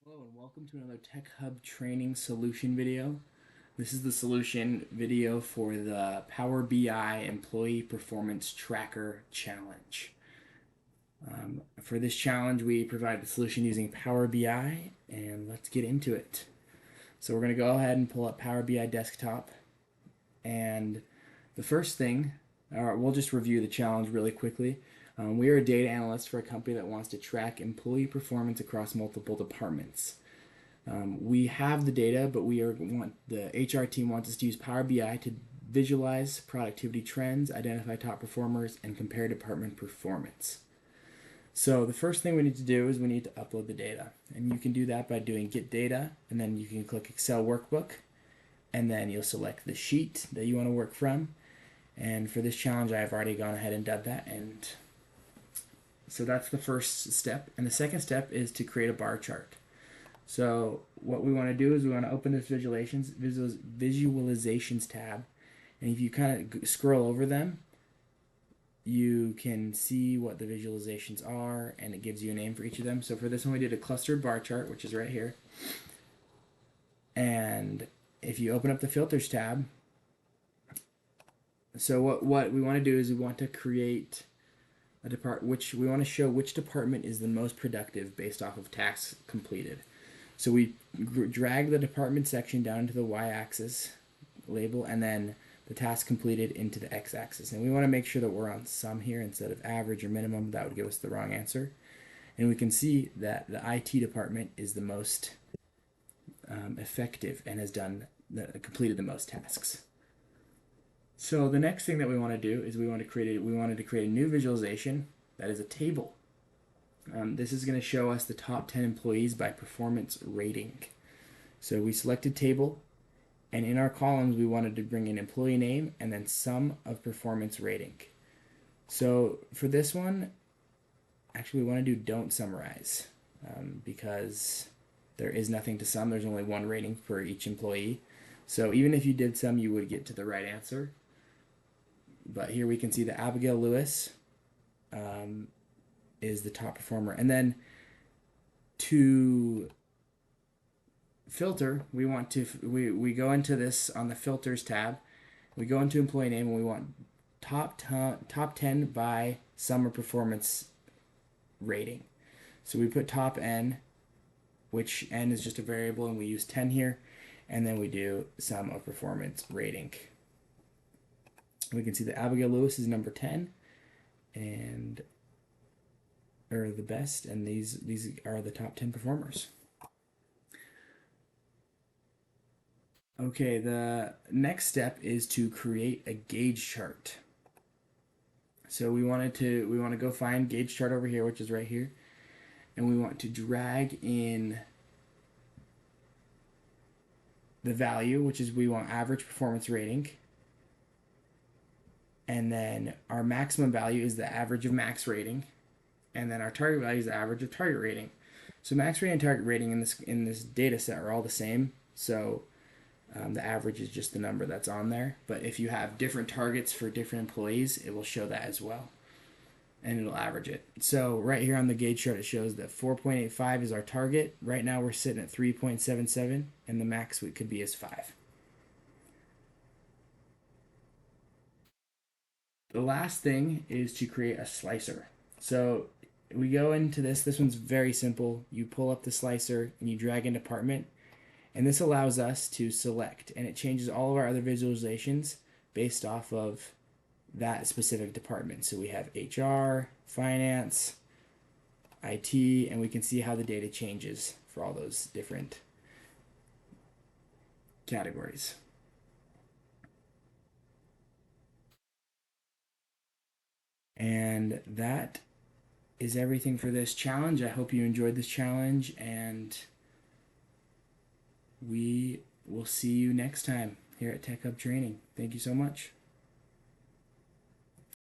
Hello and welcome to another TechHub.Training solution video. This is the solution video for the Power BI Employee Performance Tracker Challenge. For this challenge, we provide the solution using Power BI, and let's get into it. So we're going to go ahead and pull up Power BI Desktop, and the first thing, we'll just review the challenge really quickly. We are a data analyst for a company that wants to track employee performance across multiple departments. We have the data, but the HR team wants us to use Power BI to visualize productivity trends, identify top performers, and compare department performance. So the first thing we need to do is we need to upload the data. And you can do that by doing Get Data, and then you can click Excel Workbook, and then you'll select the sheet that you want to work from. And for this challenge, I've already gone ahead and done that, and so that's the first step. And the second step is to create a bar chart. So what we want to do is we want to open this visualizations tab, and if you kind of scroll over them, you can see what the visualizations are, and it gives you a name for each of them. So for this one, we did a clustered bar chart, which is right here. And if you open up the filters tab, so what we want to do is we want to create we want to show which department is the most productive based off of tasks completed. So we drag the department section down to the y-axis label, and then the task completed into the x-axis. And we want to make sure that we're on sum here instead of average or minimum. That would give us the wrong answer. And we can see that the IT department is the most effective and has completed the most tasks. So the next thing that we want to do is we wanted to create a new visualization that is a table. This is going to show us the top 10 employees by performance rating. So we selected table, and in our columns we wanted to bring in employee name and then sum of performance rating. So for this one, actually we want to do don't summarize, because there is nothing to sum. There's only one rating for each employee. So even if you did sum, you would get to the right answer. But here we can see that Abigail Lewis is the top performer. And then to filter, we go into this on the filters tab. We go into employee name, and we want top 10 by summer performance rating. So we put top n, which n is just a variable, and we use 10 here. And then we do sum of performance rating. We can see that Abigail Lewis is number 10, or the best, and these are the top 10 performers. Okay, the next step is to create a gauge chart. So we want to go find gauge chart over here, which is right here, and we want to drag in the value, which is we want average performance rating. And then our maximum value is the average of max rating, and then our target value is the average of target rating. So max rating and target rating in this data set are all the same. So the average is just the number that's on there. But if you have different targets for different employees, it will show that as well, and it'll average it. So right here on the gauge chart, it shows that 4.85 is our target. Right now we're sitting at 3.77, and the max we could be is 5. The last thing is to create a slicer. So we go into this one's very simple. You pull up the slicer and you drag in department, and this allows us to select, and it changes all of our other visualizations based off of that specific department. So we have HR, finance, IT, and we can see how the data changes for all those different categories. And that is everything for this challenge. I hope you enjoyed this challenge, and we will see you next time here at TechHub Training. Thank you so much.